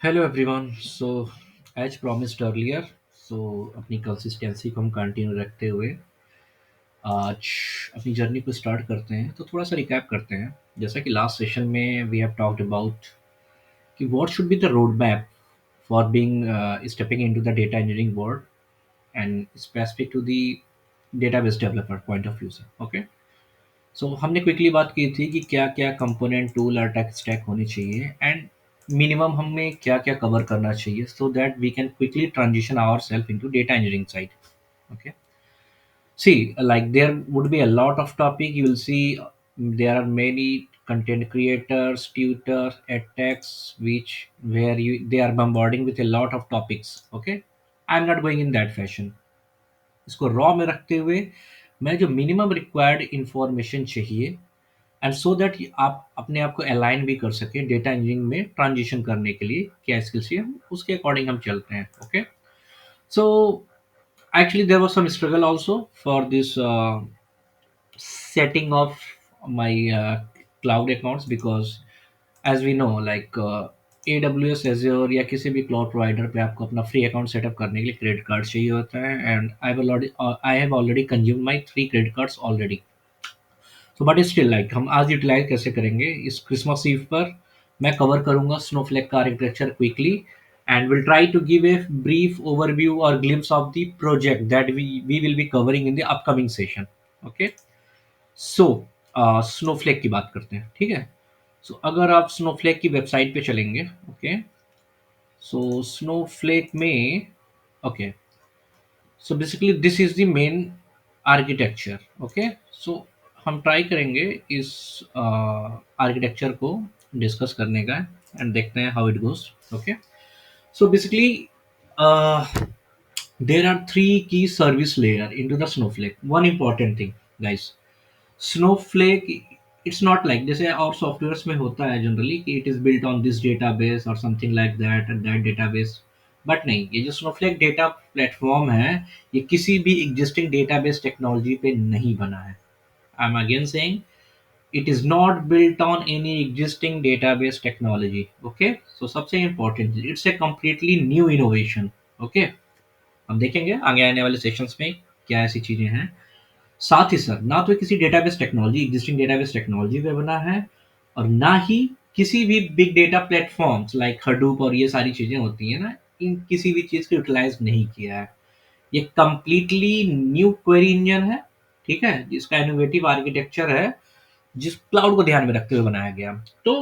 Hello everyone. As promised earlier, अपनी consistency को हम कंटिन्यू रखते हुए आज अपनी जर्नी को स्टार्ट करते हैं। तो थोड़ा सा रिकैप करते हैं। जैसा कि लास्ट सेशन में वी हैव टॉक्ड अबाउट कि what should be the road map for being stepping into the data engineering world and specific to the database developer point of view से। ओके, सो हमने quickly बात की थी कि क्या क्या कंपोनेंट टूल और टेक स्टैक होनी चाहिए एंड मिनिमम हमें क्या क्या कवर करना चाहिए so that we can quickly transition our self into data engineering side. Okay, see, like there would be a lot of topic. You will see there are many content creators, tutors, edtechs, which where they are bombarding with a lot of topics. Okay, I'm not going in that fashion. इसको raw में रखते हुए मैं जो minimum required information चाहिए and so that आप अपने आप को अलाइन भी कर सकें डेटा इंजीनियरिंग में ट्रांजिशन करने के लिए क्या स्किल्स चाहिए, हम उसके अकॉर्डिंग हम चलते हैं। Okay, so actually there was some struggle also for this setting of my cloud accounts because as we know like AWS Azure या किसी भी क्लाउड प्रोवाइडर पे आपको अपना फ्री अकाउंट सेटअप करने के लिए क्रेडिट कार्ड चाहिए होता है and I have already consume my 3 credit cards already. So but still like हम आज यूटिलाइज कैसे करेंगे इस क्रिसमस ईव पर मैं कवर करूंगा स्नोफ्लेक का architecture quickly and will try to give a brief overview or glimpse of the project that we will be covering in the upcoming session. Okay, so Snowflake की बात करते हैं। ठीक है, सो अगर आप स्नोफ्लेक की वेबसाइट पे चलेंगे, ओके, सो स्नोफ्लेक में, okay, so basically this is the main architecture. Okay, so हम ट्राई करेंगे इस आर्किटेक्चर को डिस्कस करने का एंड देखते हैं how it goes. Okay, so basically there are three key service layer into the snowflake. One important thing guys, snowflake, it's not like जैसे और सॉफ्टवेयर्स में होता है जनरली कि it is built on this database और something like that and that database, but नहीं, ये जो स्नोफ्लेक डेटा प्लेटफॉर्म है ये किसी भी एग्जिस्टिंग डेटाबेस टेक्नोलॉजी पे नहीं बना है। I am again saying it is not built on any existing database technology. Okay, so सबसे important, it's a completely new innovation. Okay, हम देखेंगे आगे आने वाले सेशंस में क्या ऐसी चीजें हैं। साथ ही साथ ना तो किसी database technology existing database technology पे बना है और ना ही किसी भी big data platforms like Hadoop और ये सारी चीजें होती हैं ना, इन किसी भी चीज को यूटिलाइज नहीं किया है। ये कंप्लीटली न्यू क्वेरी इंजन है। ठीक है, जिसका इनोवेटिव आर्किटेक्चर है, जिस क्लाउड को ध्यान में रखते हुए बनाया गया। तो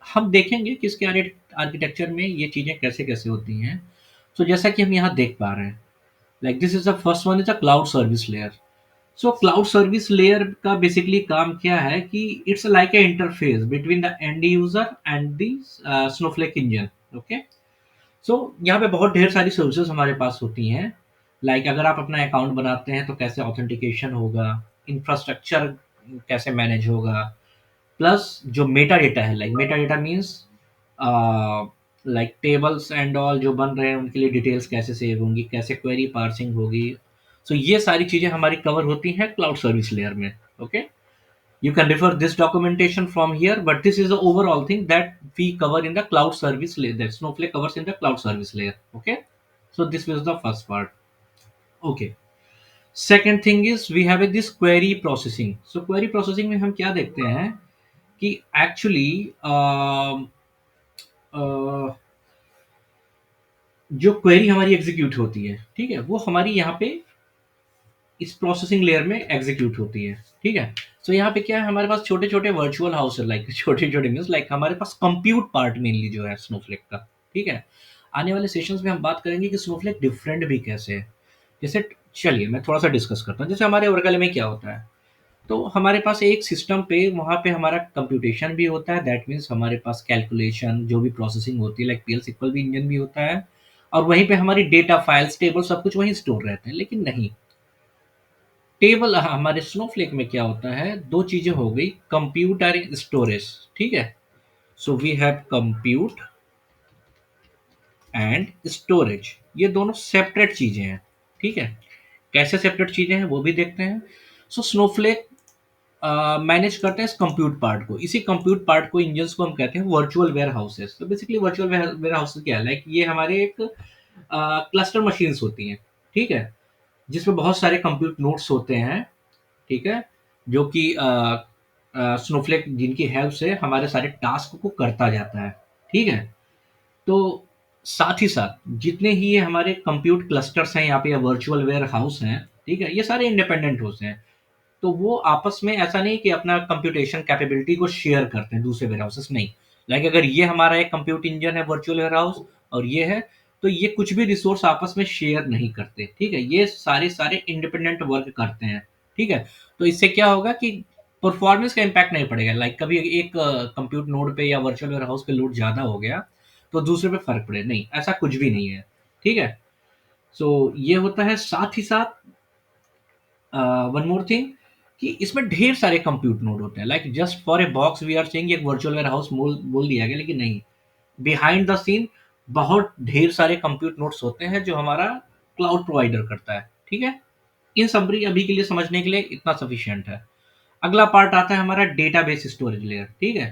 हम देखेंगे कि इसके आर्किटेक्चर में ये चीजें कैसे कैसे होती हैं। तो जैसा कि हम यहाँ देख पा रहे हैं, like this is the first one is a cloud service layer. So cloud service layer का basically काम क्या है कि it's like a interface between the end user and the Snowflake engine. Okay, so यहाँ पे बहुत ढेर सारी सर्विसेज हमारे पास होती हैं। लाइक अगर आप अपना अकाउंट बनाते हैं तो कैसे ऑथेंटिकेशन होगा, इंफ्रास्ट्रक्चर कैसे मैनेज होगा, प्लस जो मेटा डेटा है, like Meta data means like tables and all जो बन रहे हैं उनके लिए डिटेल्स कैसे सेव होंगी, कैसे क्वेरी पार्सिंग होगी। सो ये सारी चीजें हमारी कवर होती हैं क्लाउड सर्विस लेयर में। Okay, you can refer this documentation from here, but this is the overall thing that we cover in the cloud service layer, that Snowflake covers in the cloud service layer. Okay, so this was the first part. Okay, second thing is we have this query processing. So query processing में हम क्या देखते हैं कि actually जो query हमारी execute होती है, ठीक है, वो हमारी यहाँ पे इस प्रोसेसिंग लेयर में एग्जीक्यूट होती है। ठीक है, सो यहाँ पे क्या है, हमारे पास छोटे छोटे वर्चुअल हाउस है, लाइक छोटे छोटे मीन्स लाइक हमारे पास कंप्यूट पार्ट मेनली जो है स्नोफ्लेक का। ठीक है, आने वाले सेशंस में हम बात करेंगे कि स्नोफ्लेक डिफरेंट भी कैसे है। जैसे चलिए मैं थोड़ा सा डिस्कस करता हूँ। जैसे हमारे वर्कल में क्या होता है, तो हमारे पास एक सिस्टम पे वहाँ पे हमारा कंप्यूटेशन भी होता है, दैट मीन्स हमारे पास कैलकुलेशन जो भी प्रोसेसिंग होती है, लाइक पीएल सिक्वल भी इंजन भी होता है, और वहीं पे हमारी डेटा फाइल्स टेबल सब कुछ वहीं स्टोर रहते हैं। लेकिन नहीं, टेबल हमारे स्नोफ्लेक में क्या होता है, दो चीजें हो गई, कंप्यूट और स्टोरेज। ठीक है, so we have compute and storage, ये दोनों सेपरेट चीजें हैं। ठीक है, कैसे सेपरेट चीजें हैं वो भी देखते हैं। सो स्नोफ्लेक मैनेज करते हैं इस कंप्यूट पार्ट को। इसी कंप्यूट पार्ट को, इंजन्स को हम कहते हैं वर्चुअल वेयर हाउसेस। तो बेसिकली वर्चुअल वेयर हाउसेस क्या है, लाइक ये हमारे एक क्लस्टर मशीन्स होती हैं, ठीक है, जिसमें बहुत सारे कंप्यूट नोड्स होते हैं, ठीक है, जो कि स्नोफ्लेक जिनकी हेल्प से हमारे सारे टास्क को करता जाता है, ठीक है। तो साथ ही साथ जितने ही ये हमारे कंप्यूट क्लस्टर्स हैं यहाँ पे या वर्चुअल वेयर हाउस हैं, ठीक है, ये सारे इंडिपेंडेंट होते हैं। तो वो आपस में ऐसा नहीं कि अपना कंप्यूटेशन कैपेबिलिटी को शेयर करते हैं दूसरे वेयर हाउसेस, नहीं। लाइक अगर ये हमारा एक कंप्यूट इंजन है वर्चुअल वेयर हाउस और ये है, तो ये कुछ भी रिसोर्स आपस में शेयर नहीं करते, ठीक है। ये सारे सारे इंडिपेंडेंट वर्क करते हैं, ठीक है। तो इससे क्या होगा कि परफॉर्मेंस का इम्पैक्ट नहीं पड़ेगा। लाइक कभी एक कंप्यूट नोड पे या वर्चुअल वेयर हाउस पे लोड ज़्यादा हो गया तो दूसरे पे फ़र्क पड़े, नहीं, ऐसा कुछ भी नहीं है, ठीक है। सो ये होता है। साथ ही साथ वन मोर थिंग कि इसमें ढेर सारे कंप्यूट नोड होते हैं। Like just for a box we are saying एक वर्चुअल वेयर हाउस बोल बोल दिया गया, लेकिन नहीं, बिहाइंड द सीन बहुत ढेर सारे कंप्यूट नोड्स होते हैं जो हमारा क्लाउड प्रोवाइडर करता है, ठीक है। इन समरी अभी के लिए समझने के लिए इतना सफिशिएंट है। अगला पार्ट आता है हमारा डेटाबेस स्टोरेज लेयर, ठीक है।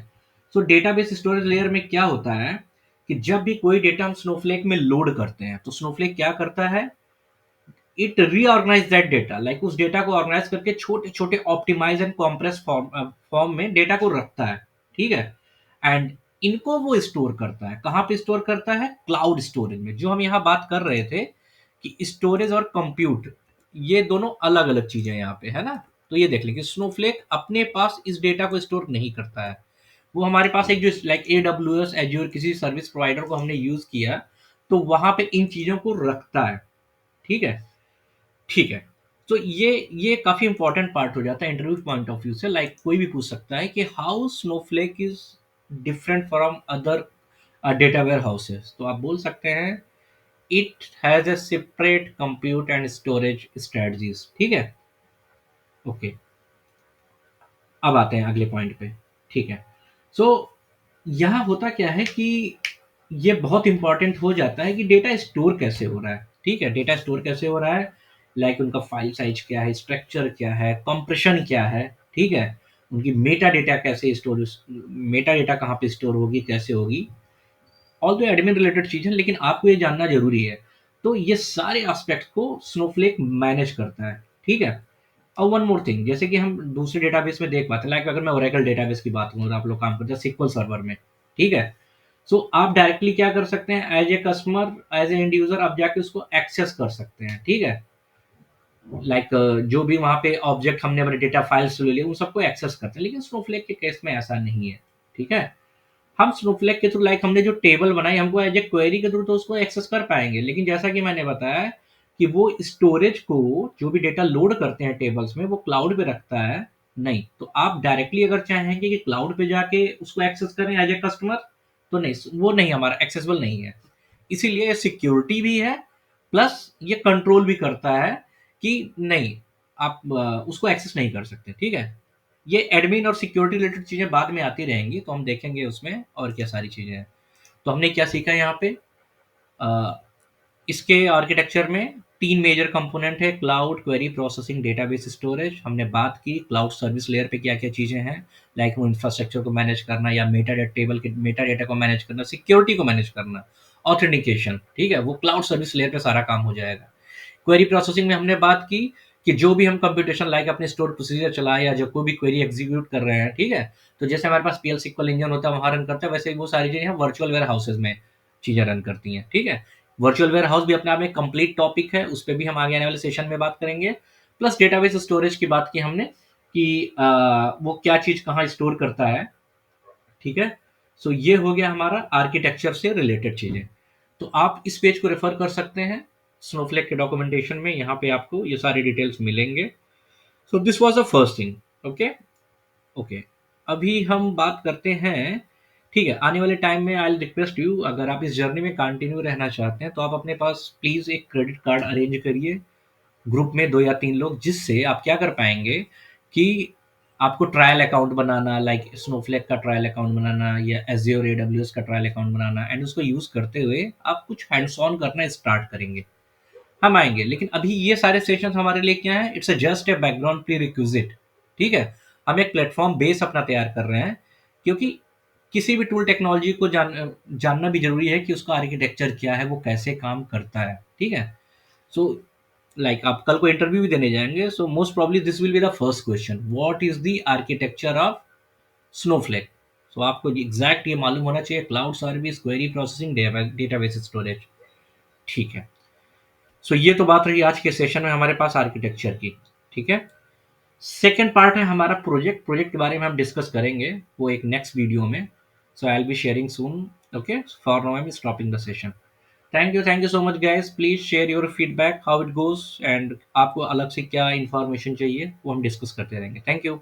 सो डेटाबेस स्टोरेज लेयर में क्या होता है कि जब भी कोई डेटा हम स्नोफ्लेक में लोड करते हैं तो स्नोफ्लेक क्या करता है, it reorganize that data, like उस डेटा को ऑर्गेनाइज करके छोटे छोटे ऑप्टिमाइज एंड कॉम्प्रेस फॉर्म में डेटा को रखता है, ठीक है। एंड इनको वो स्टोर करता है, कहाँ पे स्टोर करता है, क्लाउड स्टोरेज में। जो हम यहाँ बात कर रहे थे कि स्टोरेज और कंप्यूट ये दोनों अलग अलग चीजें यहाँ पे है ना। तो ये देख लें कि स्नोफ्लेक अपने पास इस डेटा को स्टोर नहीं करता है। वो हमारे पास एक जो लाइक AWS एज्योर किसी सर्विस प्रोवाइडर को हमने यूज किया, तो वहां पे इन चीजों को रखता है, ठीक है। ठीक है। तो ये काफ़ी इंपॉर्टेंट पार्ट हो जाता है इंटरव्यू पॉइंट ऑफ व्यू से। लाइक कोई भी पूछ सकता है कि how Snowflake is different from other data warehouses. तो आप बोल सकते हैं it has a separate compute and storage strategies, ठीक है। ओके, अब आते हैं अगले पॉइंट पे, ठीक है। सो यहाँ होता क्या है कि ये बहुत इंपॉर्टेंट हो जाता है कि डेटा स्टोर कैसे हो रहा है, ठीक है। डेटा स्टोर कैसे हो रहा है, लाइक उनका फाइल साइज क्या है, स्ट्रक्चर क्या है, कंप्रेशन क्या है, ठीक है। उनकी मेटा डेटा कैसे स्टोर, मेटा डेटा कहाँ पे स्टोर होगी, कैसे होगी, ऑल तो एडमिन रिलेटेड चीज़ है, लेकिन आपको ये जानना जरूरी है। तो ये सारे एस्पेक्ट को स्नोफ्लेक मैनेज करता है, ठीक है। और वन मोर थिंग, जैसे कि हम दूसरे डेटाबेस में देख पाते हैं, लाइक अगर मैं ओरेकल डेटाबेस की बात करूँ, आप लोग काम करते हैं सिक्वल सर्वर में, ठीक है। सो आप डायरेक्टली क्या कर सकते हैं, as a customer, as a end user आप जाके उसको एक्सेस कर सकते हैं, ठीक है। लाइक जो भी वहाँ पे ऑब्जेक्ट हमने अपने डेटा फाइल्स ले लिए उन सबको एक्सेस करते हैं, लेकिन स्नोफ्लेक के केस में ऐसा नहीं है, ठीक है। हम स्नोफ्लेक के थ्रू, लाइक हमने जो टेबल बनाई, हमको एज ए क्वेरी के थ्रू तो उसको एक्सेस कर पाएंगे, लेकिन जैसा कि मैंने बताया कि वो स्टोरेज को, जो भी डेटा लोड करते हैं टेबल्स में, वो क्लाउड पे रखता है, नहीं। तो आप डायरेक्टली अगर चाहेंगे कि क्लाउड पे जाके उसको एक्सेस करें एज ए कस्टमर, तो नहीं, वो नहीं, हमारा एक्सेसिबल नहीं है। इसीलिए ये सिक्योरिटी भी है, प्लस ये कंट्रोल भी करता है कि नहीं, आप उसको एक्सेस नहीं कर सकते, ठीक है। ये एडमिन और सिक्योरिटी रिलेटेड चीज़ें बाद में आती रहेंगी, तो हम देखेंगे उसमें और क्या सारी चीज़ें हैं। तो हमने क्या सीखा यहाँ पे, अ, इसके आर्किटेक्चर में 3 मेजर कंपोनेंट है, cloud, query processing, database storage. हमने बात की क्लाउड सर्विस लेयर पे क्या-क्या चीज़ें हैं, लाइक वो इंफ्रास्ट्रक्चर को मैनेज करना या मेटा डेटा टेबल के मेटा डेटा को मैनेज करना, सिक्योरिटी को मैनेज करना, ऑथेंटिकेशन, ठीक है, वो क्लाउड सर्विस लेयर पे सारा काम हो जाएगा। क्वेरी प्रोसेसिंग में हमने बात की कि जो भी हम कंप्यूटेशन लाइक अपने स्टोर प्रोसीजर चलाएं या जो कोई भी क्वेरी एग्जीक्यूट कर रहे हैं, ठीक है। तो जैसे हमारे पास पीएल सिक्वल इंजन होता है वहाँ रन करता है, वैसे ही वो सारी चीज़ें वर्चुअल वेयर हाउसेज में चीज़ें रन करती हैं, ठीक है। वर्चुअल वेयर हाउस भी अपने आप में कंप्लीट टॉपिक है, उस पर भी हम आगे आने वाले सेशन में बात करेंगे। प्लस डेटाबेस स्टोरेज की बात की हमने कि वो क्या चीज़ कहाँ स्टोर करता है, ठीक है। सो ये हो गया हमारा आर्किटेक्चर से रिलेटेड चीज़ें। तो आप इस पेज को रेफर कर सकते हैं, स्नोफ्लेक के डॉक्यूमेंटेशन में यहाँ पे आपको ये सारी डिटेल्स मिलेंगे। So this was the first thing. Okay, okay. अभी हम बात करते हैं, ठीक है, आने वाले टाइम में आई रिक्वेस्ट यू, अगर आप इस जर्नी में कंटिन्यू रहना चाहते हैं तो आप अपने पास प्लीज़ एक क्रेडिट कार्ड अरेंज करिए, ग्रुप में 2 या 3 लोग, जिससे आप क्या कर पाएँगे कि आपको ट्रायल अकाउंट बनाना, लाइक स्नोफ्लेक का ट्रायल अकाउंट बनाना या एज़्योर एडब्ल्यूएस का ट्रायल अकाउंट बनाना, एंड उसको यूज़ करते हुए आप कुछ हैंड्स ऑन करना स्टार्ट करेंगे। हम आएँगे, लेकिन अभी ये सारे सेशंस हमारे लिए क्या हैं, it's a just a background prerequisite, ठीक है? हम एक प्लेटफ़ॉर्म बेस अपना तैयार कर रहे हैं, क्योंकि किसी भी टूल टेक्नोलॉजी को जानना भी ज़रूरी है कि उसका आर्किटेक्चर क्या है, वो कैसे काम करता है, ठीक है? सो लाइक आप कल को इंटरव्यू भी देने जाएँगे, so most probably this will be the first question, what is the architecture of Snowflake? So आपको एग्ज़ैक्ट ये मालूम होना चाहिए, cloud service, query processing, database storage, ठीक है। सो ये तो बात रही आज के सेशन में हमारे पास आर्किटेक्चर की, ठीक है। सेकंड पार्ट है हमारा प्रोजेक्ट। प्रोजेक्ट के बारे में हम डिस्कस करेंगे वो एक नेक्स्ट वीडियो में। So I will be sharing soon. Okay, for now I am stopping the session. Thank you so much guys. Please share your feedback how it goes, and आपको अलग से क्या इंफॉर्मेशन चाहिए वो हम डिस्कस करते रहेंगे। Thank you.